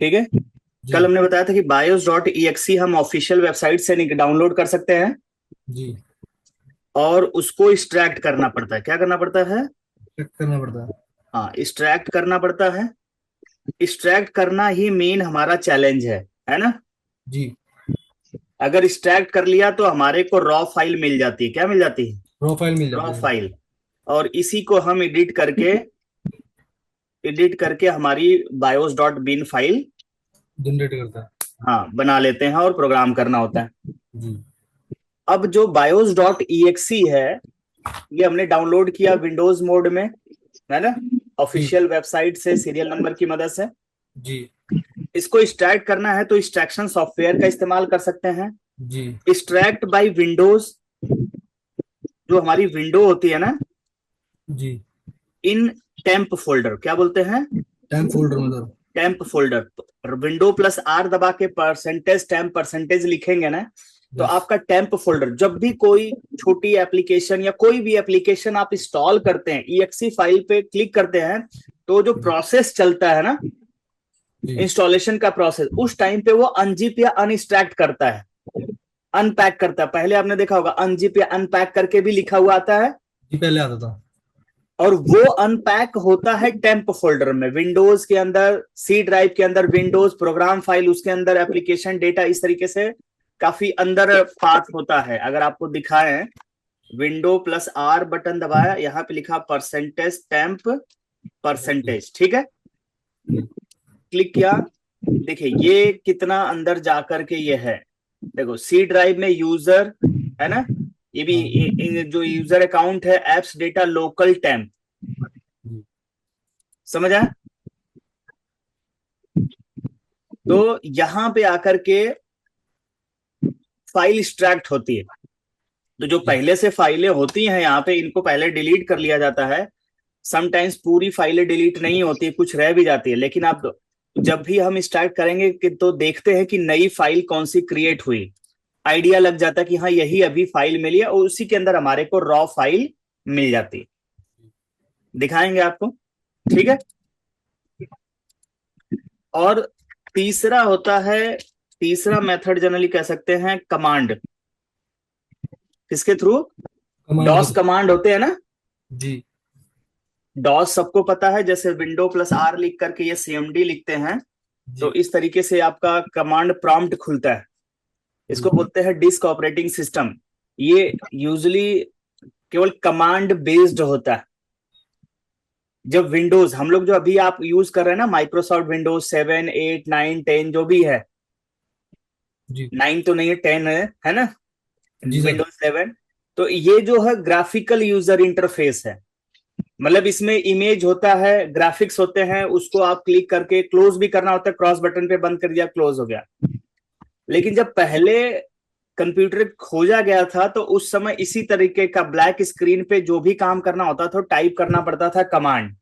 ठीक है। जी। कल हमने बताया था कि bios.exe हम ऑफिशियल वेबसाइट से डाउनलोड कर सकते हैं जी। और उसको एक्सट्रैक्ट करना पड़ता है। क्या करना पड़ता है? चेक करना पड़ता है। हाँ, एक्सट्रैक्ट करना पड़ता है। एक्सट्रैक्ट करना ही मेन हमारा चैलेंज है ना। जी। अगर एक्सट्रैक्ट कर लिया तो हमारे को रॉ फाइल मिल जाती है। क्या मिल जाती है? प्रोफाइल मिल रॉ जाती है। फाइल। और इसी को हम एडिट करके हमारी bios.bin फाइल जनरेट करता है। हाँ बना लेते हैं और प्रोग्राम करना होता है। जी। अब जो bios.exe है, ये हमने डाउनलोड किया विंडोज मोड में, है ना, जी। ऑफिशियल वेबसाइट से सीरियल नंबर की मदद से। जी। इसको एक्सट्रैक्ट करना है तो एक्सट्रैक्शन सॉफ्टवेयर का इस्तेमाल कर सकते हैं। जी। एक्सट्रैक्ट बाय विंडोज, जो हमारी विंडो होती है ना, जी। इन टेम्प फोल्डर। क्या बोलते हैं? टाइम फोल्डर मतलब। Temp folder. Window plus R दबा के परसेंटेज टेम्प परसेंटेज लिखेंगे ना, तो यस। आपका टेम्प फोल्डर, जब भी कोई छोटी एप्लीकेशन या कोई भी एप्लीकेशन आप इंस्टॉल करते हैं, ईएक्सी फाइल पे क्लिक करते हैं, तो जो जी। प्रोसेस चलता है ना, जी। इंस्टॉलेशन का प्रोसेस, उस टाइम पे वो अनजिप या अनस्ट्रैक्ट करता है, अनपैक करता है। पहले आपने देखा होगा अनजिप या अनपैक करके भी लिखा हुआ आता है, जी पहले आता था। और वो अनपैक होता है टेम्प फोल्डर में, विंडोज के अंदर, सी ड्राइव के अंदर विंडोज प्रोग्राम फाइल, उसके अंदर एप्लीकेशन डेटा, इस तरीके से काफी अंदर पाथ होता है। अगर आपको दिखाएं, विंडो प्लस आर बटन दबाया, यहाँ पे लिखा परसेंटेज टेम्प जी। परसेंटेज, ठीक है। जी। क्लिक किया, देखिए ये कितना अंदर जाकर के ये है। देखो सी ड्राइव में यूजर है ना, ये भी हाँ। जो यूजर अकाउंट है, एप्स डेटा लोकल टेम्प, जी। समझ आया। तो यहां पे आकर के फाइल एक्सट्रैक्ट होती है। तो जो जी। पहले से फाइलें होती हैं यहाँ पे, इनको पहले डिलीट कर लिया जाता है। समटाइम्स पूरी फाइलें डिलीट नहीं होती, कुछ रह भी जाती है, लेकिन आप जब भी हम स्टार्ट करेंगे कि तो देखते हैं कि नई फाइल कौन सी क्रिएट हुई, आइडिया लग जाता है कि हाँ यही अभी फाइल मिली है, और उसी के अंदर हमारे को रॉ फाइल मिल जाती है। दिखाएंगे आपको, ठीक है। और तीसरा होता है, तीसरा मेथड जनरली कह सकते हैं कमांड। किसके थ्रू? कमांड के डॉस थ्रू। कमांड होते हैं ना। जी। डॉस सबको पता है, जैसे विंडो प्लस आर लिख करके ये सीएमडी लिखते हैं, तो जी। इस तरीके से आपका कमांड प्रॉम्प्ट खुलता है। इसको जी। बोलते हैं डिस्क ऑपरेटिंग सिस्टम। ये यूजली केवल कमांड बेस्ड होता है। जब विंडोज हम लोग जो अभी आप यूज कर रहे हैं ना, माइक्रोसॉफ्ट विंडोज 7 8 9 10 जो भी है, जी। 9 तो नहीं है, 10 है ना, जी सर। विंडोज 7। तो ये जो है ग्राफिकल यूजर इंटरफेस है, मतलब इसमें इमेज होता है, ग्राफिक्स होते हैं, उसको आप क्लिक करके क्लोज भी करना होता है, क्रॉस बटन पे बंद कर दिया, क्लोज हो गया। लेकिन जब पहले कंप्यूटर खोजा गया था, तो उस समय इसी तरीके का ब्लैक स्क्रीन पे जो भी काम करना होता था, टाइप करना पड़ता था command.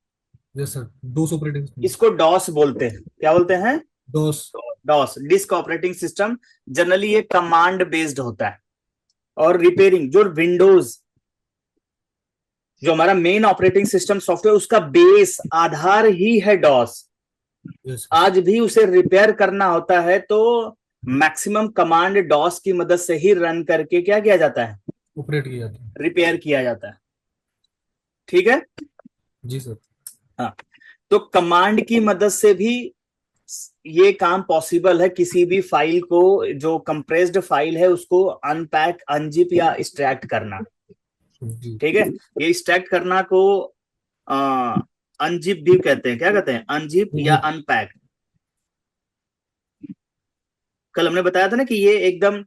Yes sir. DOS operating system. इसको डॉस बोलते हैं। क्या बोलते हैं? DOS. DOS, disk operating system. Generally ये कमांड बेस्ड होता है। और रिपेयरिंग, जो विंडोज, जो हमारा मेन ऑपरेटिंग सिस्टम सॉफ्टवेयर, उसका बेस आधार ही है डॉस। यस। आज भी उसे रिपेयर करना होता है, तो मैक्सिमम कमांड डॉस की मदद से ही रन करके क्या किया जाता है? ऑपरेट किया जाता है। रिपेयर किया जाता है, ठीक है। जी सर। हाँ, तो कमांड की मदद से भी ये काम पॉसिबल है, किसी भी फाइल को, जो कंप्रेस्ड फाइल है, उसको अनपैक, अनजिप या एक्सट्रैक्ट करना, जी। ठीक है। ये एक्सट्रैक्ट करना को अनजिप भी कहते हैं। क्या कहते हैं? अनजिप या जी। अनपैक। कल हमने बताया था ना कि ये एकदम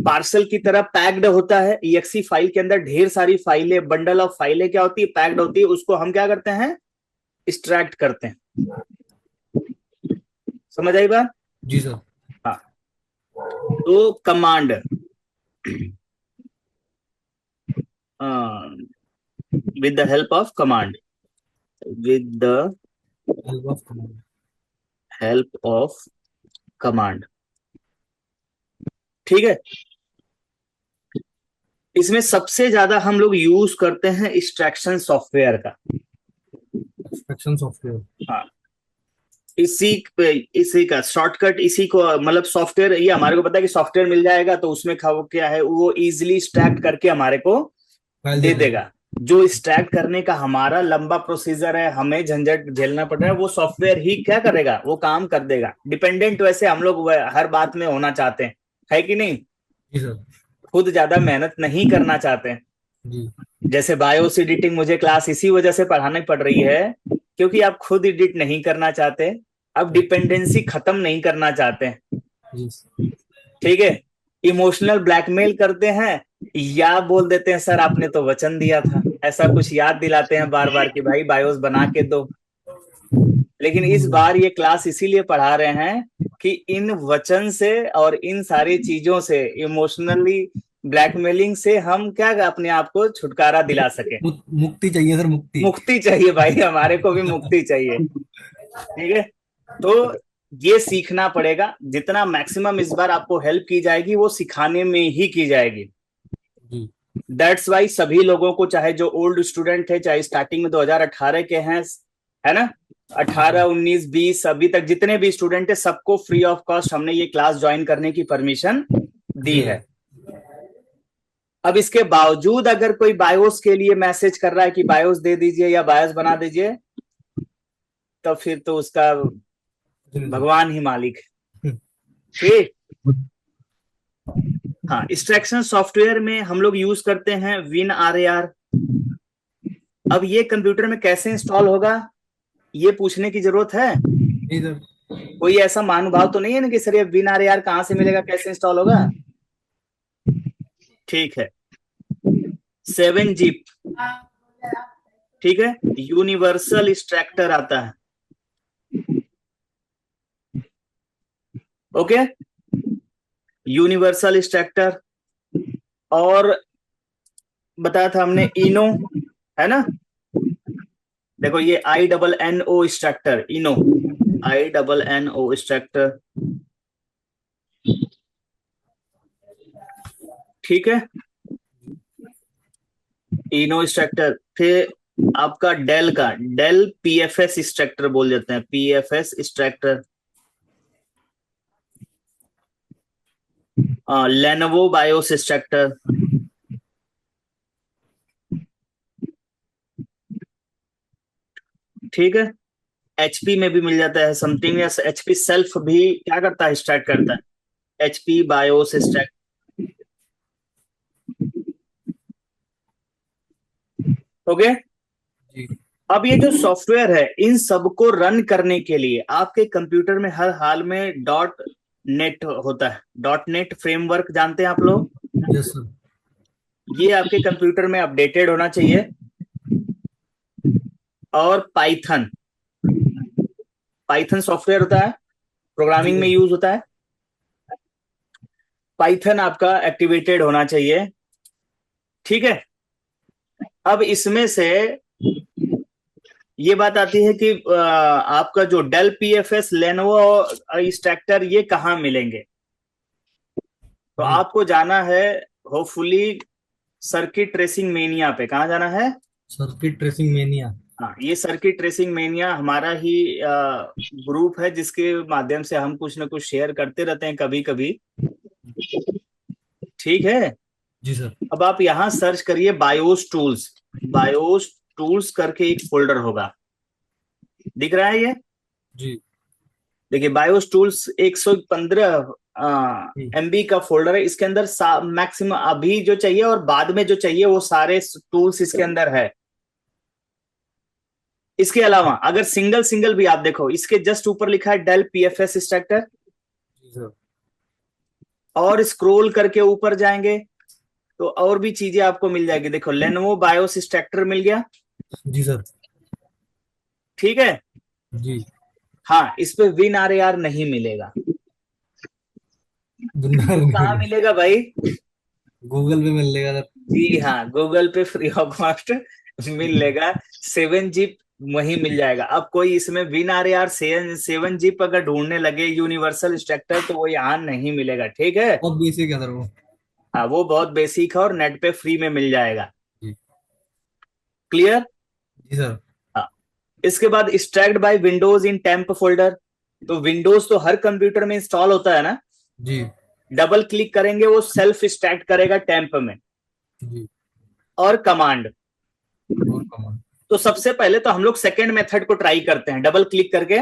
पार्सल की तरह पैक्ड होता है। ईएक्सी फाइल के अंदर ढेर सारी फाइलें, बंडल ऑफ फाइलें क्या होती है? पैक्ड होती है। उसको हम क्या करते हैं? एक्सट्रैक्ट करते हैं। समझ आई बात? जी सर। हाँ, तो command, with the help of command, with the help of command. Help of command, ठीक है। इसमें सबसे ज्यादा हम लोग यूज करते हैं एक्सट्रैक्शन सॉफ्टवेयर का। Extraction software. हाँ, इसी का शॉर्टकट, इसी को मतलब सॉफ्टवेयर, ये हमारे को पता है कि सॉफ्टवेयर मिल जाएगा तो उसमें वो क्या है, वो इजिली एक्सट्रैक्ट करके हमारे को फाइल दे दे देगा। देगा। जो एक्सट्रैक्ट करने का हमारा लंबा प्रोसीजर है, हमें झंझट झेलना पड़ रहा है, वो सॉफ्टवेयर ही क्या करेगा, वो काम कर देगा। डिपेंडेंट वैसे हम लोग हर बात में होना चाहते हैं, है कि नहीं? जी सर। खुद ज्यादा मेहनत नहीं करना चाहते हैं। जी जैसे बायोस एडिटिंग मुझे क्लास इसी वजह से पढ़ानी पड़ रही है, क्योंकि आप खुद एडिट नहीं करना चाहते, अब डिपेंडेंसी खत्म नहीं करना चाहते। जी ठीक है, इमोशनल ब्लैकमेल करते हैं, या बोल देते हैं सर आपने तो वचन दिया था, ऐसा कुछ याद दिलाते हैं बार बार कि भाई बायोस बना के दो। लेकिन इस बार ये क्लास इसीलिए पढ़ा रहे हैं कि इन वचन से और इन सारी चीजों से, इमोशनली ब्लैकमेलिंग से हम क्या अपने आप को छुटकारा दिला सके। मुक्ति चाहिए सर, मुक्ति। मुक्ति चाहिए भाई, हमारे को भी मुक्ति चाहिए। ठीक है, तो ये सीखना पड़ेगा। जितना मैक्सिमम इस बार आपको हेल्प की जाएगी वो सिखाने में ही की जाएगी। जी दैट्स वाई सभी लोगों को, चाहे जो ओल्ड स्टूडेंट है, चाहे स्टार्टिंग में 2018 के हैं, है ना, 18 19 20 अभी तक जितने भी स्टूडेंट है, सबको फ्री ऑफ कॉस्ट हमने ये क्लास ज्वाइन करने की परमिशन दी जी है। अब इसके बावजूद अगर कोई बायोस के लिए मैसेज कर रहा है कि बायोस दे दीजिए या बायोस बना दीजिए, तो फिर तो उसका सर। भगवान ही मालिक है। ठीक। हाँ, एक्सट्रैक्शन सॉफ्टवेयर में हम लोग यूज करते हैं विन आर। अब ये कंप्यूटर में कैसे इंस्टॉल होगा, ये पूछने की जरूरत है? जी सर। कोई ऐसा महानुभाव तो नहीं है ना कि सर ये विन आर कहाँ से मिलेगा, कैसे इंस्टॉल होगा? ठीक है, 7-zip, ठीक है, यूनिवर्सल एक्सट्रैक्टर आता है। Okay, universal extractor. और बताया था हमने इनो, है ना? देखो ये INNO एक्सट्रैक्टर, इनो, INNO एक्सट्रैक्टर। ठीक है, इनो एक्सट्रैक्टर। फिर आपका डेल का, डेल PFS एक्सट्रैक्टर बोल देते हैं, PFS extractor. Lenovo BIOS extractor. ठीक है, HP में भी मिल जाता है समथिंग, या HP सेल्फ भी क्या करता है, एक्सट्रैक्ट करता है, HP बायोस एक्सट्रैक्ट। ओके। जी अब ये जो सॉफ्टवेयर है, इन सबको रन करने के लिए आपके कंप्यूटर में हर हाल में डॉट नेट होता है। डॉट नेट फ्रेमवर्क जानते हैं आप लोग? Yes sir. ये आपके कंप्यूटर में अपडेटेड होना चाहिए। और पाइथन, पाइथन सॉफ्टवेयर होता है, जी प्रोग्रामिंग में सर। यूज होता है। पाइथन आपका एक्टिवेटेड होना चाहिए। ठीक है, अब इसमें से ये बात आती है कि आपका जो डेल PFS लेनोवो एक्सट्रैक्टर ये कहाँ मिलेंगे? तो जी आपको जाना है होपफुली सर्किट ट्रेसिंग मेनिया पे। कहाँ जाना है? Circuit tracing mania. हाँ, ये सर्किट ट्रेसिंग मेनिया हमारा ही ग्रुप है, जिसके माध्यम से हम कुछ ना कुछ शेयर करते रहते हैं कभी कभी। ठीक है, जी सर। अब आप यहाँ सर्च करिए बायोस टूल्स। बायोस टूल्स करके एक फोल्डर होगा, दिख रहा है ये? जी देखिए बायोस टूल्स 115 जी MB का फोल्डर है। इसके अंदर मैक्सिमम अभी जो चाहिए और बाद में जो चाहिए वो सारे टूल्स इसके अंदर है। इसके अलावा अगर सिंगल सिंगल भी आप देखो, इसके जस्ट ऊपर लिखा है डेल PFS एक्सट्रैक्टर, जी सर। और स्क्रॉल करके ऊपर जाएंगे तो और भी चीजें आपको मिल जाएगी। देखो लेनोवो बायोस एक्सट्रैक्टर मिल गया। जी सर। ठीक है, जी हाँ, इस पे विन आर नहीं मिलेगा। दुनिया तो में कहाँ मिलेगा। मिलेगा भाई? गूगल पे मिल लेगा सर। जी हाँ, गूगल पे फ्री ऑफ कॉस्ट मिल लेगा। 7-zip वही मिल जाएगा। अब कोई इसमें विन आर 7-zip अगर ढूंढने लगे यूनिवर्सल एक्सट्रैक्टर, तो वो यहाँ नहीं मिलेगा। ठीक है, बहुत बेसिक है सर वो। हाँ, वो बहुत बेसिक है और नेट पे फ्री में मिल जाएगा। जी क्लियर? जी सर। हाँ, इसके बाद एक्सट्रैक्ट बाय विंडोज इन टेम्प फोल्डर। तो विंडोज तो हर कंप्यूटर में इंस्टॉल होता है ना, जी डबल क्लिक करेंगे वो सेल्फ स्टैक करेगा टेम्प में, जी। और कमांड। और कमांड। तो सबसे पहले तो हम लोग सेकेंड मेथड को ट्राई करते हैं, डबल क्लिक करके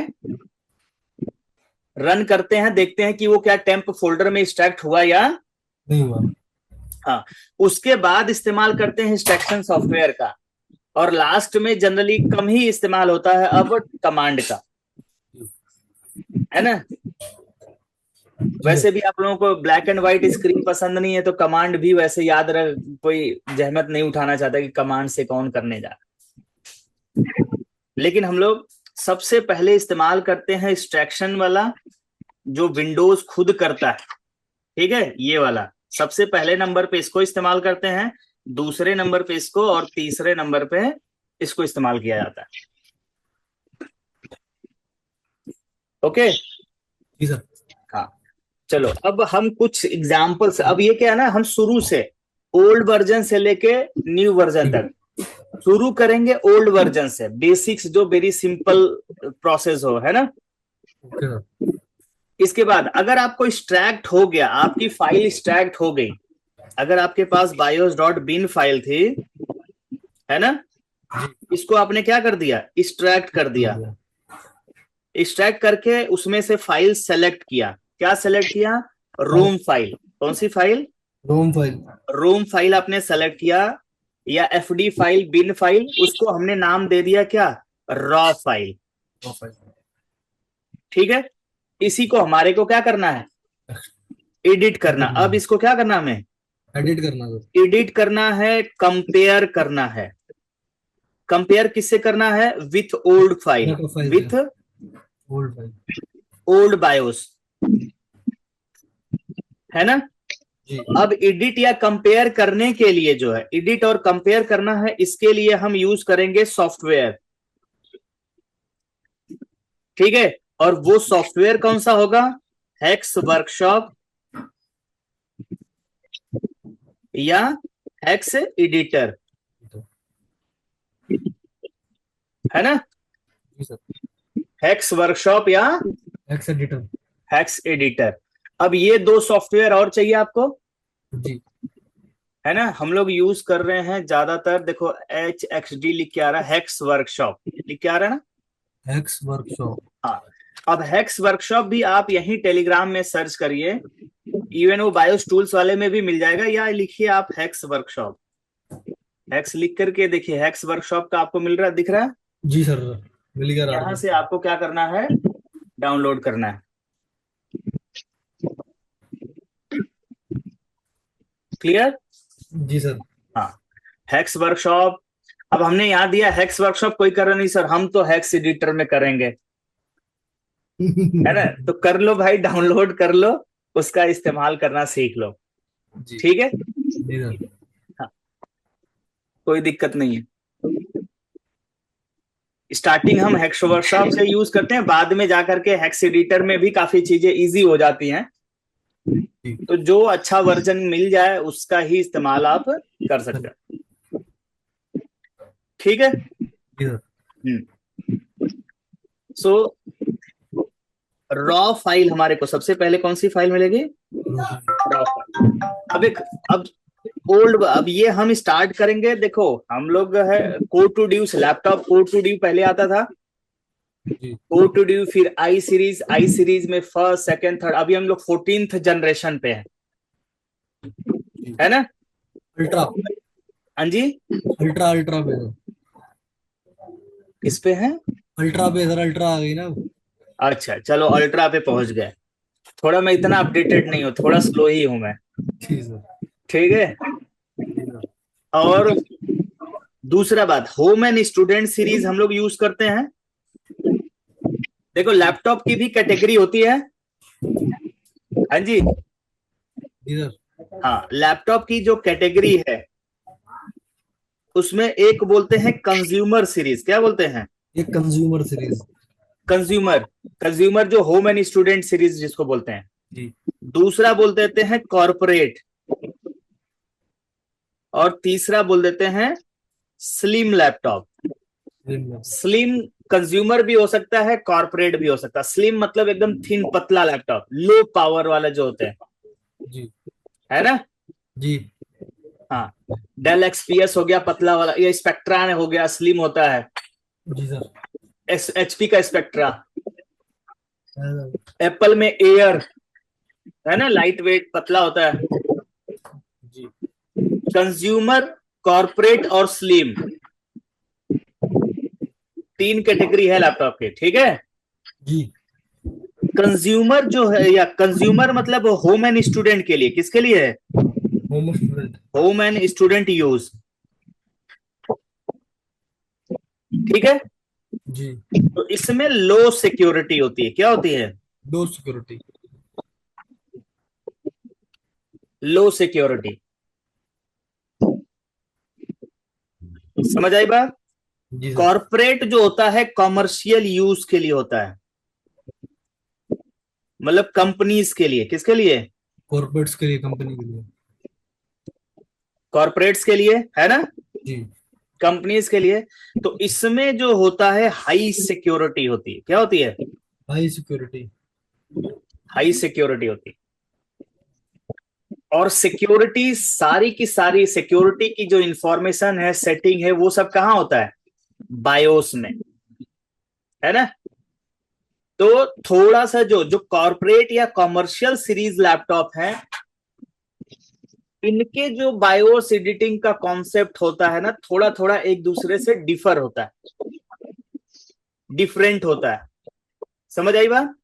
रन करते हैं, देखते हैं कि वो क्या टेम्प फोल्डर में एक्सट्रैक्ट हुआ या नहीं हुआ। हाँ। उसके बाद इस्तेमाल करते हैं एक्सट्रैक्शन सॉफ्टवेयर का, और लास्ट में जनरली कम ही इस्तेमाल होता है अब कमांड का, है ना। जी सर। वैसे भी आप लोगों को ब्लैक एंड व्हाइट स्क्रीन पसंद नहीं है, तो कमांड भी वैसे याद रख, कोई जहमत नहीं उठाना चाहता कि कमांड से कौन करने जा रहा। लेकिन हम लोग सबसे पहले इस्तेमाल करते हैं एक्सट्रैक्शन वाला, जो विंडोज खुद करता है, ठीक है, ये वाला। सबसे पहले नंबर पे इसको इस्तेमाल करते हैं, दूसरे नंबर पे इसको, और तीसरे नंबर पे इसको इस्तेमाल किया जाता है। ओके। जी सर। हाँ, चलो अब हम कुछ एग्जाम्पल्स, अब ये क्या है ना, हम शुरू से ओल्ड वर्जन से लेके न्यू वर्जन तक शुरू करेंगे, ओल्ड वर्जन से, बेसिक्स जो वेरी सिंपल प्रोसेस हो, है ना। Okay sir. इसके बाद अगर आपको एक्सट्रैक्ट हो गया, आपकी फाइल एक्सट्रैक्ट हो गई, अगर आपके पास bios.bin फाइल थी, है ना, इसको आपने क्या कर दिया, एक्सट्रैक्ट कर दिया। एक्सट्रैक्ट करके उसमें से फाइल सेलेक्ट किया, क्या सेलेक्ट किया, रोम फाइल। कौन सी file, ROM file. ROM file आपने सेलेक्ट किया, या एफडी फाइल, बिन फाइल, उसको हमने नाम दे दिया क्या, रॉ फाइल। ठीक है। इसी को हमारे को क्या करना है, एडिट करना। अब इसको क्या करना, हमें एडिट करना सर। एडिट करना है, कंपेयर करना है। कंपेयर किससे करना है, with old file, with old file. Old BIOS, है ना। जी। अब एडिट या कंपेयर करने के लिए जो है, एडिट और कंपेयर करना है, इसके लिए हम यूज करेंगे सॉफ्टवेयर, ठीक है। और वो सॉफ्टवेयर कौन सा होगा, हेक्स वर्कशॉप या हेक्स एडिटर, है ना। जी सर। हेक्स वर्कशॉप या हेक्स एडिटर। Hex editor. अब ये दो सॉफ्टवेयर और चाहिए आपको, जी। है ना। हम लोग यूज कर रहे हैं ज्यादातर, देखो HXD लिख के आ रहा है, हेक्स वर्कशॉप लिख के आ रहा है ना। Hex workshop. हाँ। अब हेक्स वर्कशॉप भी आप यही टेलीग्राम में सर्च करिए, इवन वो बायोस टूल्स वाले में भी मिल जाएगा, या लिखिए आप हेक्स वर्कशॉप, हेक्स लिख करके देखिए, हेक्स वर्कशॉप का आपको मिल रहा, दिख रहा है। जी सर, मिल गया यहां रात से आपको क्या करना है, डाउनलोड करना है। क्लियर। जी सर। हाँ, हेक्स वर्कशॉप। अब हमने यहाँ दिया हेक्स वर्कशॉप, कोई कर रहा नहीं सर, हम तो हेक्स एडिटर में करेंगे, है ना। तो कर लो भाई, डाउनलोड कर लो, उसका इस्तेमाल करना सीख लो, जी। ठीक है। जी सर। हाँ, कोई दिक्कत नहीं है। स्टार्टिंग हम हेक्स वर्कशॉप से यूज करते हैं, बाद में जाकर के हेक्स एडिटर में भी काफी चीजें इजी हो जाती हैं। तो जो अच्छा वर्जन मिल जाए उसका ही इस्तेमाल आप कर सकते हैं, ठीक है। जी सर। सो रॉ फाइल हमारे को सबसे पहले कौन सी फाइल मिलेगी, रॉ फाइल। अब ओल्ड, अब ये हम स्टार्ट करेंगे, देखो हम लोग है core two duo, laptop core two duo पहले आता था, जी। कोड टू ड्यू, फिर आई सीरीज, आई सीरीज में फर्स्ट सेकंड थर्ड, अभी हम लोग 14th जनरेशन पे है ना। अल्ट्रा। हाँ जी, अल्ट्रा अल्ट्रा पे सर। किस पे है, अल्ट्रा पे सर, अल्ट्रा आ गई ना। अच्छा चलो अल्ट्रा पे पहुंच गए। थोड़ा मैं इतना अपडेटेड नहीं हूँ, थोड़ा स्लो ही हूं मैं, जी सर। ठीक है। जी सर। और दूसरा बात, होम एंड स्टूडेंट सीरीज हम लोग यूज करते हैं। देखो लैपटॉप की भी कैटेगरी होती है, हाँ जी। जी सर। हाँ, लैपटॉप की जो कैटेगरी है उसमें एक बोलते हैं कंज्यूमर सीरीज, क्या बोलते हैं, ये कंज्यूमर सीरीज। कंज्यूमर, कंज्यूमर जो होम एंड स्टूडेंट सीरीज जिसको बोलते हैं। जी। दूसरा बोल देते हैं कॉरपोरेट, और तीसरा बोल देते हैं स्लिम लैपटॉप। स्लिम कंज्यूमर भी हो सकता है, कॉर्पोरेट भी हो सकता है। स्लिम मतलब एकदम थिन पतला लैपटॉप, लो पावर वाला जो होता है जी है ना। जी हाँ, डेल एक्सपीएस हो गया पतला वाला, ये स्पेक्ट्रा हो गया स्लिम होता है। जी सर। एचपी का स्पेक्ट्रा, हाँ, एप्पल में एयर है ना, लाइट वेट पतला होता है। जी कंज्यूमर, कॉर्पोरेट और स्लिम, तीन कैटेगरी है लैपटॉप के, ठीक है। जी। कंज्यूमर जो है, या कंज्यूमर मतलब होम एंड स्टूडेंट के लिए, किसके लिए है? Home student. Home and student use, ठीक है। जी। तो इसमें लो सिक्योरिटी होती है, क्या होती है? दो सिक्योरिटी। लो सिक्योरिटी, समझ आई बात। जी सर। कॉर्पोरेट जो होता है कॉमर्शियल यूज के लिए होता है, मतलब कंपनीज के लिए, किसके लिए? कॉर्पोरेट्स के लिए, कंपनी के लिए। कॉर्पोरेट्स के लिए है ना, जी। कंपनीज के लिए। तो इसमें जो होता है हाई सिक्योरिटी होती है, क्या होती है? High security. हाई सिक्योरिटी होती है। और सिक्योरिटी, सारी की सारी सिक्योरिटी की जो इंफॉर्मेशन है, सेटिंग है, वो सब कहाँ होता है? बायोस में, है ना। तो थोड़ा सा जो जो कॉर्पोरेट या कॉमर्शियल सीरीज लैपटॉप है, इनके जो बायोस एडिटिंग का कॉन्सेप्ट होता है ना, थोड़ा थोड़ा एक दूसरे से डिफर होता है, डिफरेंट होता है, समझ आई बात।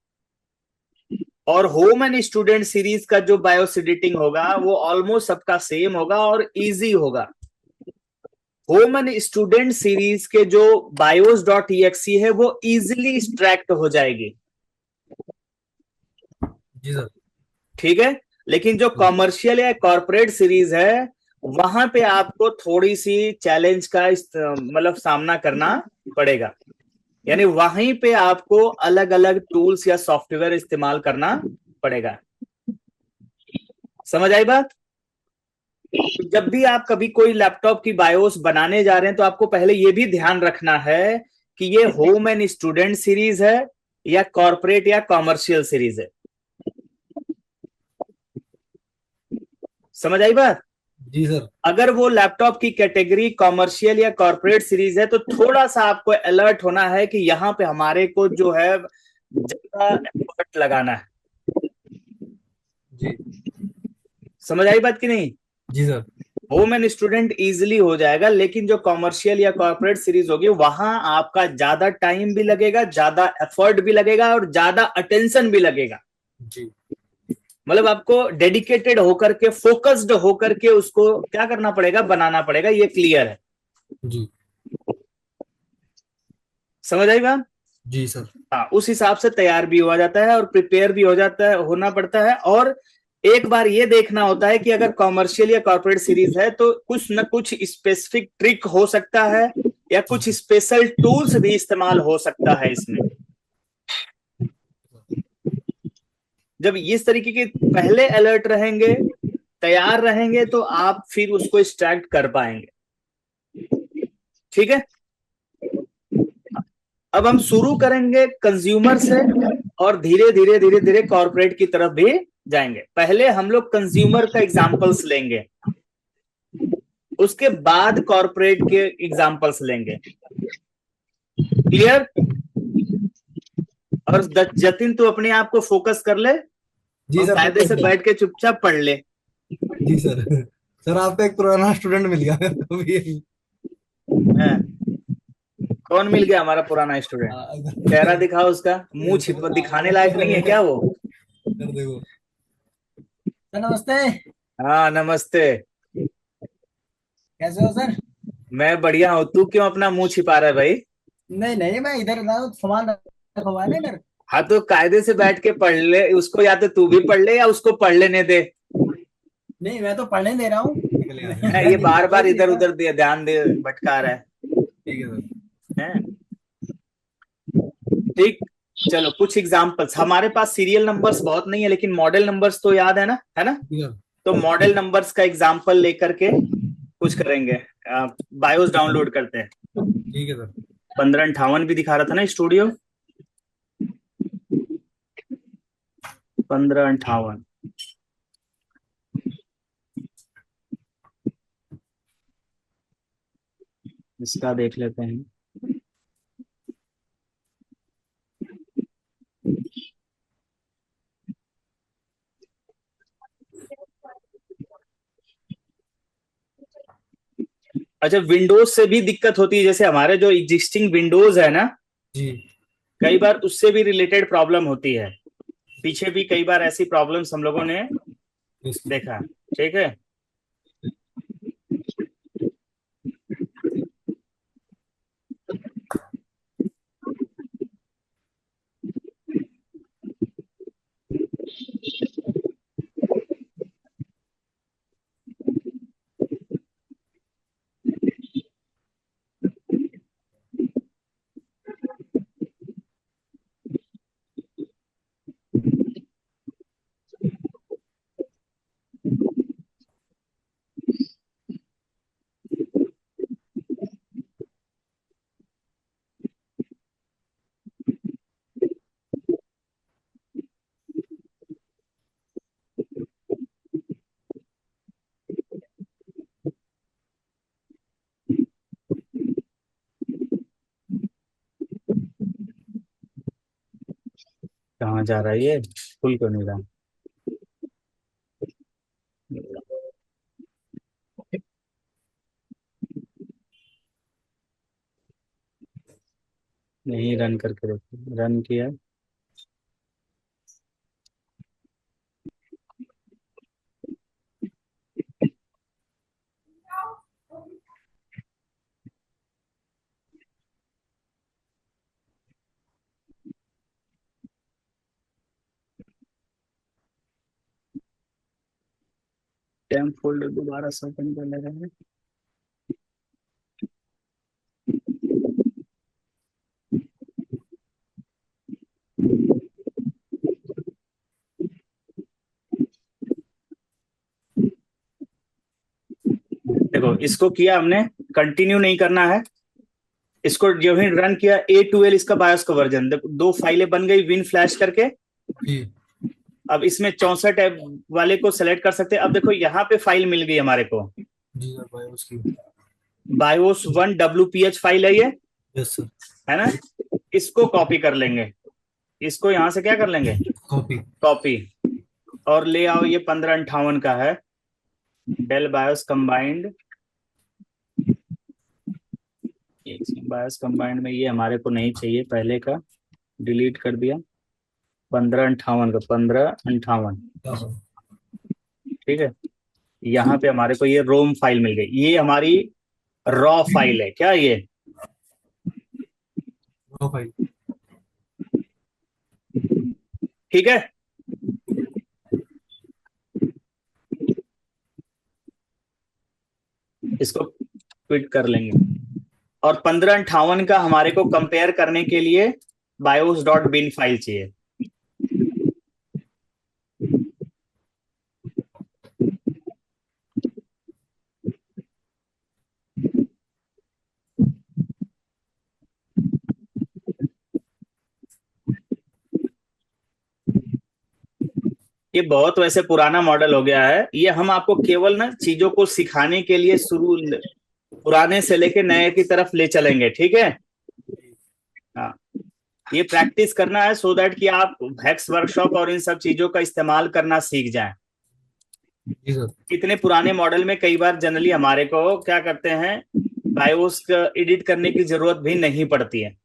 और होम एंड स्टूडेंट सीरीज का जो बायोस एडिटिंग होगा वो ऑलमोस्ट सबका सेम होगा और इजी होगा। होम एंड स्टूडेंट सीरीज के जो बायोस डॉट एक्सी है वो इजिली एक्सट्रैक्ट हो जाएगी, जी सर। ठीक है। लेकिन जो कॉमर्शियल या कॉर्पोरेट सीरीज है, वहां पे आपको थोड़ी सी चैलेंज का मतलब सामना करना पड़ेगा। यानी वहीं पे आपको अलग अलग टूल्स या सॉफ्टवेयर इस्तेमाल करना पड़ेगा, समझ आई बात। जब भी आप कभी कोई लैपटॉप की बायोस बनाने जा रहे हैं तो आपको पहले ये भी ध्यान रखना है कि ये होम एंड स्टूडेंट सीरीज है या कॉर्पोरेट या कॉमर्शियल सीरीज है, समझ आई बात। जी सर। अगर वो लैपटॉप की कैटेगरी कॉमर्शियल या कॉर्पोरेट सीरीज है तो थोड़ा सा आपको अलर्ट होना है कि यहाँ पे हमारे को जो है ज्यादा एफर्ट लगाना है, जी। समझ आई बात कि नहीं। जी sir. Home and student easily हो जाएगा, लेकिन जो कॉमर्शियल या कॉर्पोरेट सीरीज होगी वहां आपका ज्यादा टाइम भी लगेगा, ज्यादा एफर्ट भी लगेगा और ज्यादा अटेंशन भी लगेगा। जी। मतलब आपको डेडिकेटेड होकर के, फोकस्ड होकर के उसको क्या करना पड़ेगा, बनाना पड़ेगा, ये क्लियर है, जी। समझ आई बात। जी सर। हाँ, उस हिसाब से तैयार भी हो जाता है और प्रिपेयर भी हो जाता है, होना पड़ता है। और एक बार ये देखना होता है कि अगर कॉमर्शियल या कॉर्पोरेट सीरीज है तो कुछ न कुछ स्पेसिफिक ट्रिक हो सकता है या कुछ स्पेशल टूल्स भी इस्तेमाल हो सकता है इसमें। जब इस तरीके के पहले अलर्ट रहेंगे, तैयार रहेंगे, तो आप फिर उसको एक्सट्रैक्ट कर पाएंगे, ठीक है। अब हम शुरू करेंगे कंज्यूमर से और धीरे धीरे धीरे धीरे कॉर्पोरेट की तरफ भी जाएंगे। पहले हम लोग कंज्यूमर का एग्जांपल्स लेंगे, उसके बाद कॉर्पोरेट के एग्जांपल्स लेंगे, क्लियर। और जतिन तू अपने आप को फोकस कर ले जी और सर। कायदे से बैठ के चुपचाप पढ़ ले। जी सर। सर आपका एक पुराना स्टूडेंट मिल गया मेरे को भी। हाँ, कौन मिल गया हमारा पुराना स्टूडेंट? चेहरा दिखाओ उसका, मुंह छिप दिखाने लायक नहीं है क्या वो? सर देखो। सर नमस्ते। हाँ नमस्ते। कैसे हो सर? मैं बढ़िया हूँ, तू क्यों अपना मुंह छिपा रहा है भाई? नहीं नहीं, मैं इधर था, सामान रखा हुआ है ना इधर। हाँ तो कायदे से बैठ के पढ़ ले उसको, या तो तू भी पढ़ ले या उसको पढ़ लेने दे। नहीं, मैं तो पढ़ने दे रहा हूँ। ये बार बार इधर उधर ध्यान दे भटका रहा ठीक है सर। है। ठीक, चलो कुछ एग्जांपल्स। हमारे पास सीरियल नंबर्स बहुत नहीं है लेकिन मॉडल नंबर्स तो याद है ना, है ना। ठीक है। तो मॉडल नंबर्स का एग्जांपल लेकर के कुछ करेंगे। बायोस डाउनलोड करते हैं। ठीक है सर। 1558 भी दिखा रहा था ना स्टूडियो, 1558। इसका देख लेते हैं। अच्छा, विंडोज से भी दिक्कत होती है, जैसे हमारे जो एग्जिस्टिंग विंडोज है ना, जी। कई बार उससे भी रिलेटेड प्रॉब्लम होती है। पीछे भी कई बार ऐसी प्रॉब्लम्स हम लोगों ने यस। देखा। ठीक है। कहाँ जा रहा है ये, खुल क्यों नहीं रहा? नहीं, रन करके देखो, रन किया। टेम्प फोल्डर दोबारा से ओपन कर ले रहे हैं। देखो, इसको किया हमने, कंटिन्यू नहीं करना है। इसको जो ही रन किया, A12 इसका बायोस का वर्जन, दो फाइलें बन गई विन फ्लैश करके। जी। अब इसमें 64 वाले को सेलेक्ट कर सकते हैं। अब देखो यहाँ पे फाइल मिल गई हमारे को, जी सर, भाई उसकी। bios1 WPH फाइल है ये, यस सर। है ना। इसको कॉपी कर लेंगे, इसको यहां से क्या कर लेंगे, कॉपी। कॉपी। और ले आओ, ये 1558 का है, Dell BIOS combined. BIOS combined में ये हमारे को नहीं चाहिए, पहले का डिलीट कर दिया। 1558 का, 1558। हाँ सर। ठीक है। यहाँ पे हमारे को ये रोम फाइल मिल गई, ये हमारी रॉ फाइल है क्या ये? रो फाइल। ठीक है। इसको क्विट कर लेंगे। और 1558 का हमारे को कंपेयर करने के लिए bios.bin फाइल चाहिए। ये बहुत वैसे पुराना मॉडल हो गया है, ये हम आपको केवल ना चीजों को सिखाने के लिए शुरू, पुराने से लेके नए की तरफ ले चलेंगे। ठीक है। हाँ, ये प्रैक्टिस करना है सो दैट कि आप हैक्स वर्कशॉप और इन सब चीजों का इस्तेमाल करना सीख जाएं। जी सर। इतने पुराने मॉडल में कई बार जनरली हमारे को क्या करते हैं, बायोस का एडिट करने की जरूरत भी नहीं पड़ती है।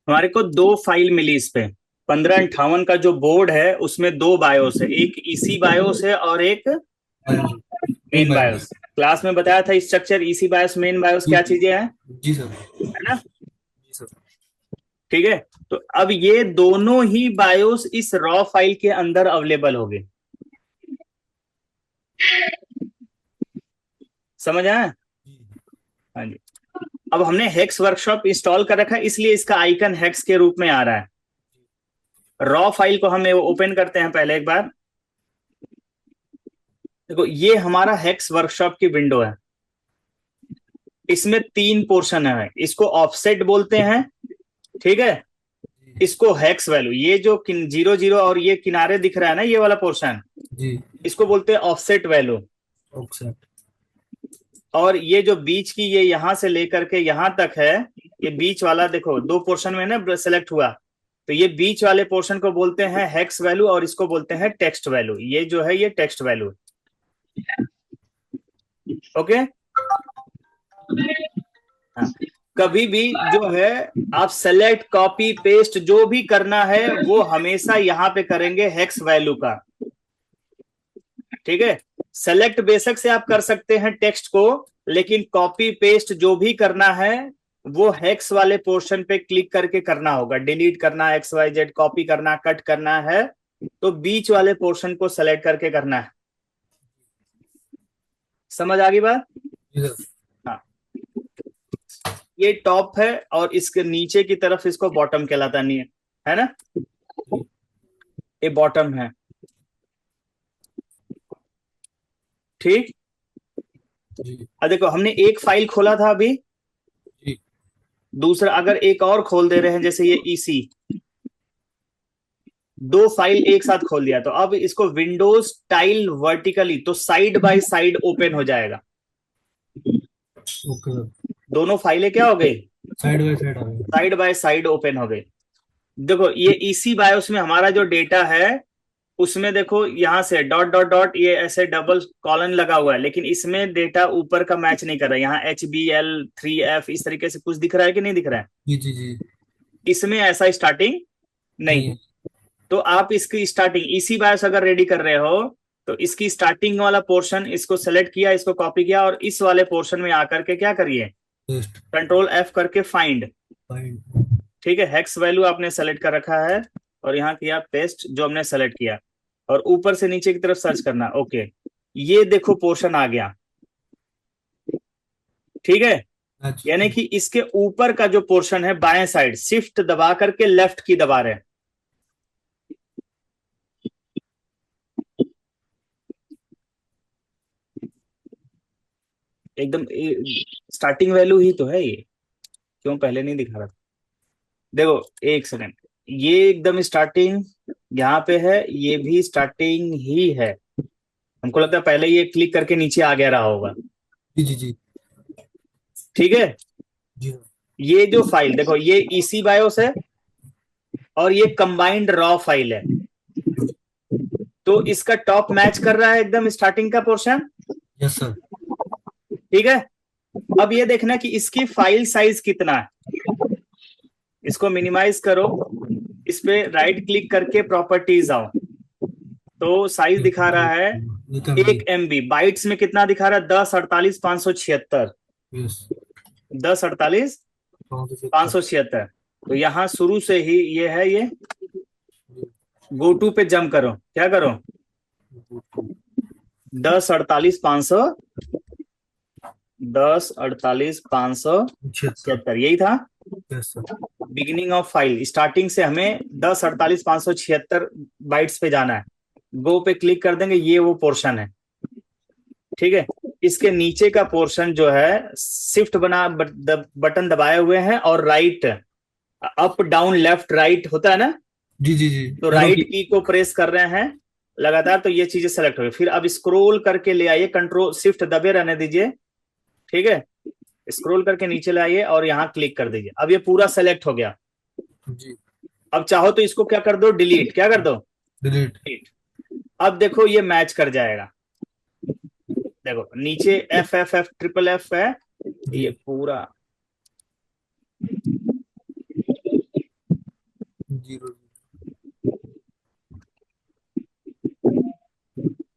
हमारे को दो फाइल मिली इस पे। 1558 का जो बोर्ड है उसमें दो बायोस है, एक ईसी बायोस है और एक BIOS, main main BIOS. BIOS. Class में बताया था structure, EC BIOS main BIOS जी क्या चीजें हैं, जी सर। है ना। जी सर। ठीक है, तो अब ये दोनों ही बायोस इस रॉ फाइल के अंदर अवेलेबल होंगे। समझ आया। हाँ जी। अब हमने हेक्स वर्कशॉप इंस्टॉल कर रखा है, इसलिए इसका आइकन हेक्स के रूप में आ रहा है। रॉ फाइल को हम ओपन करते हैं पहले एक बार। देखो ये हमारा हेक्स वर्कशॉप की विंडो है। इसमें तीन पोर्शन है, इसको ऑफसेट बोलते हैं, ठीक है। इसको हेक्स वैल्यू, ये जो 00 और ये किनारे दिख रहा है ना, ये वाला पोर्शन, जी। इसको बोलते हैं ऑफसेट वैल्यू। ऑफसेट। और ये जो बीच की, ये यहां से लेकर के यहां तक है, ये बीच वाला देखो दो पोर्शन में ना सेलेक्ट हुआ, तो ये बीच वाले पोर्शन को बोलते हैं हेक्स वैल्यू और इसको बोलते हैं टेक्स्ट वैल्यू। ये जो है ये टेक्स्ट वैल्यू। ओके। हाँ। कभी भी जो है आप सेलेक्ट कॉपी पेस्ट जो भी करना है वो हमेशा यहां पे करेंगे हेक्स वैल्यू का, ठीक है। सेलेक्ट बेशक से आप कर सकते हैं टेक्स्ट को, लेकिन कॉपी पेस्ट जो भी करना है वो हेक्स वाले पोर्शन पे क्लिक करके करना होगा। डिलीट करना, एक्स वाई जेड कॉपी करना, कट करना है तो बीच वाले पोर्शन को सेलेक्ट करके करना है। समझ आ गई बात। जी सर। हाँ, ये टॉप है और इसके नीचे की तरफ इसको बॉटम कहलाता नहीं है ना, ये बॉटम है, ठीक। जी अब देखो हमने एक फाइल खोला था अभी, जी। दूसरा अगर एक और खोल दे रहे हैं जैसे ये ईसी, दो फाइल एक साथ खोल दिया, तो अब इसको विंडोज टाइल वर्टिकली तो साइड बाय साइड ओपन हो जाएगा। Okay sir. दोनों फाइलें क्या हो गई, साइड बाय साइड आ गए। साइड बाय साइड ओपन हो गई। देखो ये ईसी बायोस में हमारा जो डेटा है उसमें देखो यहां से डॉट डॉट डॉट ये ऐसे डबल कॉलन लगा हुआ है, लेकिन इसमें डेटा ऊपर का मैच नहीं कर रहा है। यहाँ HBL3F इस तरीके से कुछ दिख रहा है कि नहीं दिख रहा है, जी जी जी। इसमें ऐसा स्टार्टिंग नहीं नहीं है। है। तो आप इसकी स्टार्टिंग इसी बायोस अगर रेडी कर रहे हो तो इसकी स्टार्टिंग वाला पोर्शन इसको सेलेक्ट किया, इसको कॉपी किया और इस वाले पोर्शन में आकर के क्या करिए, पेस्ट। Ctrl F करके फाइंड, फाइंड। ठीक है। हेक्स वैल्यू आपने सेलेक्ट कर रखा है और यहाँ किया पेस्ट जो हमने सेलेक्ट किया, और ऊपर से नीचे की तरफ सर्च करना। ओके, ये देखो पोर्शन आ गया, ठीक है। यानी अच्छा। कि इसके ऊपर का जो पोर्शन है बाएं साइड, शिफ्ट दबा करके लेफ्ट की दबा रहे हैं, एकदम स्टार्टिंग वैल्यू ही तो है ये, क्यों पहले नहीं दिखा रहा था। देखो एक सेकंड, ये एकदम स्टार्टिंग यहाँ पे है, ये भी स्टार्टिंग ही है। हमको लगता है पहले ये क्लिक करके नीचे आ गया रहा होगा, जी जी जी। ठीक है। जी सर। ये जो फाइल देखो ये ईसी बायोस है और ये कंबाइंड रॉ फाइल है, तो इसका टॉप मैच कर रहा है एकदम स्टार्टिंग का पोर्शन, यस सर। ठीक है। अब ये देखना कि इसकी फाइल साइज कितना है, इसको मिनिमाइज करो, इस पे राइट क्लिक करके प्रॉपर्टीज आओ, तो साइज दिखा रहा है एक MB। 1 MB। बाइट्स में कितना दिखा रहा है, 10 48 576, यस। 10 48 576। 576। तो यहां शुरू से ही ये है, ये गो टू पे जंप करो, क्या करो, 10 48 500, 76। 10 48 576 यही था yes sir. Beginning of file. Starting से हमें 10 48 576 बाइट्स पे जाना है, गो पे क्लिक कर देंगे, ये वो पोर्शन है, ठीक है। इसके नीचे का पोर्शन जो है शिफ्ट बटन दबाए हुए हैं और right up down left right होता है ना, जी जी जी। तो एरो राइट की। की को प्रेस कर रहे हैं लगातार, तो ये चीजें सेलेक्ट हो गई। फिर अब स्क्रॉल करके ले आइए, कंट्रोल शिफ्ट दबे रहने दीजिए, ठीक है। स्क्रॉल करके नीचे लाइए और यहाँ क्लिक कर दीजिए। अब ये पूरा सेलेक्ट हो गया। जी। अब चाहो तो इसको क्या कर दो, डिलीट। क्या कर दो, डिलीट। डिलीट। अब देखो ये मैच कर जाएगा। देखो नीचे F F F triple F है, जी। ये पूरा जीरो।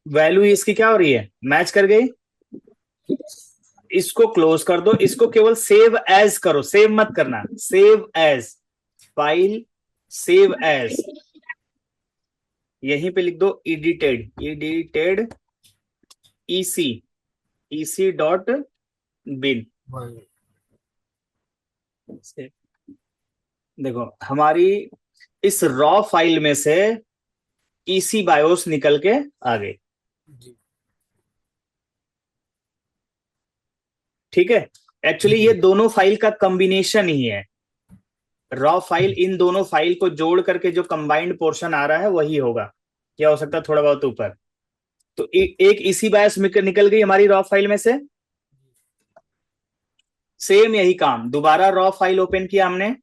वैल्यू इसकी क्या हो रही है, मैच कर गई। इसको क्लोज कर दो, इसको केवल सेव एज करो, सेव मत करना, save as, file save as, यहीं पे लिख दो edited, edited EC, EC dot bin. भाई। देखो हमारी इस रॉ फाइल में से ईसी बायोस निकल के आ गए। जी। ठीक है, एक्चुअली ये जी। दोनों फाइल का कॉम्बिनेशन ही है। रॉ फाइल इन दोनों फाइल को जोड़ करके जो कंबाइंड पोर्शन आ रहा है वही होगा। क्या हो सकता है थोड़ा बहुत ऊपर। तो एक इसी बायस निकल गई हमारी रॉ फाइल में से। सेम यही काम, दोबारा रॉ फाइल ओपन किया हमने,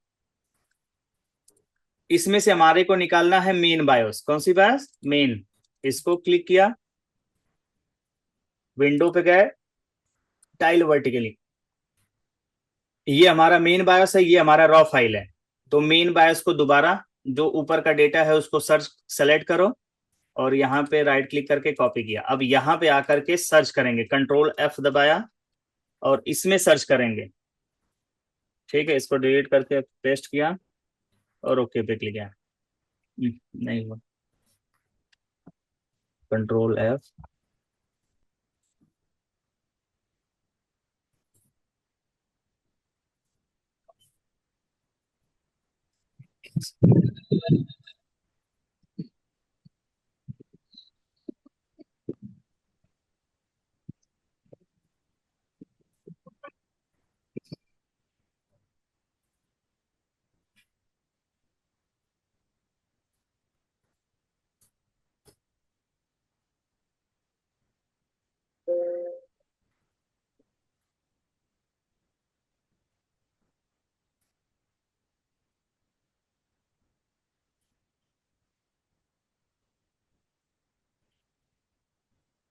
इसमें से हमारे को निकालना है मेन बायोस। कौन सी बायोस, मेन। इसको क्लिक किया, विंडो पे गए, टाइल वर्टिकली, ये हमारा मेन बायोस है, ये हमारा रॉ फाइल है। तो मेन बायोस को दोबारा जो ऊपर का डेटा है उसको सर्च सेलेक्ट करो और यहाँ पे राइट क्लिक करके कॉपी किया। अब यहाँ पे आकर के सर्च करेंगे, कंट्रोल एफ दबाया और इसमें सर्च करेंगे। ठीक है, इसको डिलीट करके पेस्ट किया और ओके पे क्लिक किया। नहीं हुआ, कंट्रोल एफ।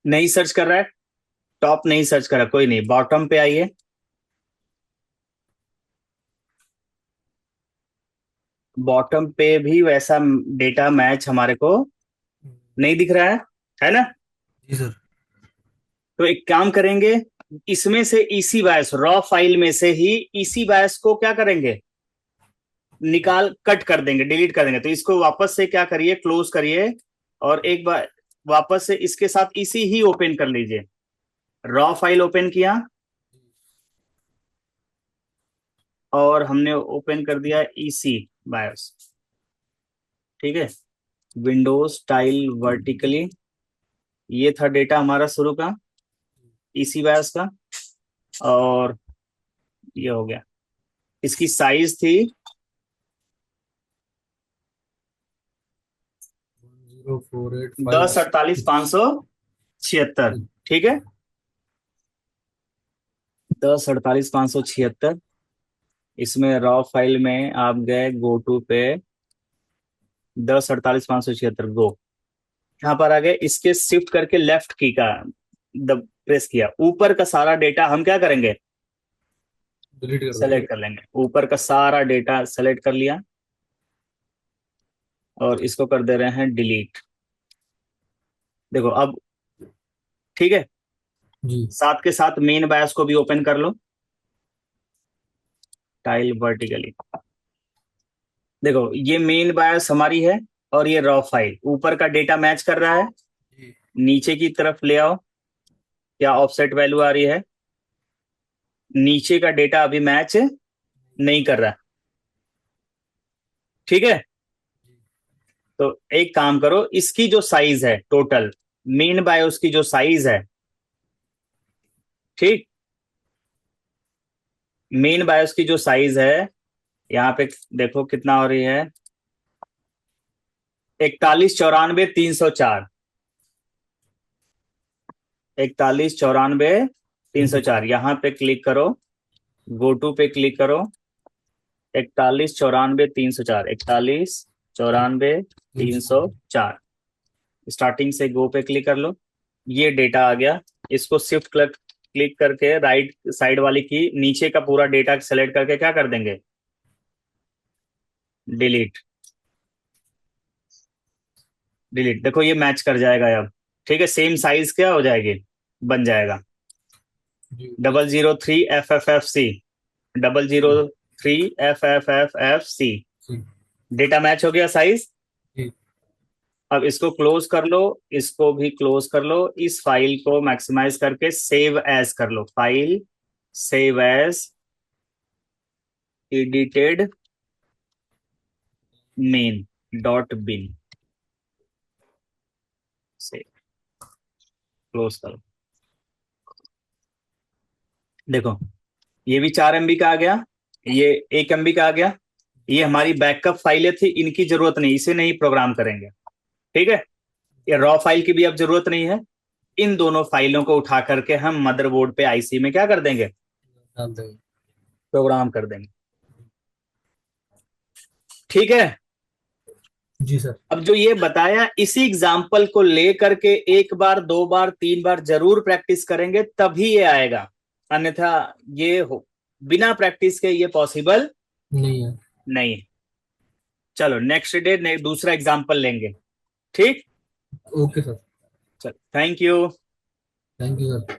नहीं सर्च कर रहा है, टॉप नहीं सर्च कर रहा, कोई नहीं, बॉटम पे आइए। बॉटम पे भी वैसा डेटा मैच हमारे को नहीं दिख रहा है ना। जी सर। तो एक काम करेंगे, इसमें से इसी बायस रॉ फाइल में से ही इसी बायस को क्या करेंगे, निकाल कट कर देंगे, डिलीट कर देंगे। तो इसको वापस से क्या करिए, क्लोज करिए और एक बार वापस से इसके साथ इसी ही ओपन कर लीजिए। रॉ फाइल ओपन किया और हमने ओपन कर दिया ईसी बायोस। ठीक है, विंडोज टाइल वर्टिकली, ये था डेटा हमारा शुरू का ईसी बायोस का। और ये हो गया, इसकी साइज थी 104856। 10 48 576। ठीक है, 10 48 576। इसमें रॉ फाइल में आप गए गो टू पे, 10 48 576 गो, यहाँ पर आ गए। इसके शिफ्ट करके लेफ्ट की का दब प्रेस किया, ऊपर का सारा डेटा हम क्या करेंगे, डिलीट कर देंगे। सेलेक्ट कर लेंगे। ऊपर का सारा डेटा सेलेक्ट कर लिया और इसको कर दे रहे हैं डिलीट। देखो अब ठीक है, जी। साथ के साथ मेन बायस को भी ओपन कर लो, टाइल वर्टिकली। देखो ये मेन बायस हमारी है और ये रॉ फाइल, ऊपर का डेटा मैच कर रहा है। जी। नीचे की तरफ ले आओ, क्या ऑफसेट वैल्यू आ रही है, नीचे का डेटा अभी मैच नहीं कर रहा। ठीक है, तो एक काम करो, इसकी जो साइज है टोटल मेन बायोस की जो साइज है, ठीक, मेन बायोस की जो साइज है यहाँ पे देखो कितना हो रही है, 41 94 304। 41 94 304, यहाँ पे क्लिक करो गो टू पे क्लिक करो, 41 94 304, 41 94 304, स्टार्टिंग से गो पे क्लिक कर लो। ये डेटा आ गया। इसको शिफ्ट क्लिक क्लिक करके राइट साइड वाली की नीचे का पूरा डेटा सेलेक्ट करके क्या कर देंगे, डिलीट। डिलीट, देखो ये मैच कर जाएगा अब। ठीक है, सेम साइज क्या हो जाएगी, बन जाएगा। जी 003FFFC, डबल जीरो जी थ्री FFFFC, जी डेटा मैच हो गया साइज। जी। अब इसको क्लोज कर लो, इसको भी क्लोज कर लो, इस फाइल को मैक्सिमाइज करके सेव एज कर लो, file save as edited main dot bin से क्लोज करो। देखो ये भी 4 MB का आ गया, ये 1 MB का आ गया। ये हमारी बैकअप फाइलें थी, इनकी जरूरत नहीं, इसे नहीं प्रोग्राम करेंगे। ठीक है, ये रॉ फाइल की भी अब जरूरत नहीं है। इन दोनों फाइलों को उठा करके हम मदरबोर्ड पे आईसी में क्या कर देंगे, डाल देंगे। प्रोग्राम कर देंगे। ठीक है। जी सर। अब जो ये बताया, इसी एग्जाम्पल को ले करके 1 बार 2 बार 3 बार जरूर प्रैक्टिस करेंगे, तभी ये आएगा। अन्यथा ये हो, बिना प्रैक्टिस के ये पॉसिबल नहीं है। नहीं। चलो नेक्स्ट डे दूसरा एग्जाम्पल लेंगे। ठीक। Okay sir. चलो, thank you. Thank you sir.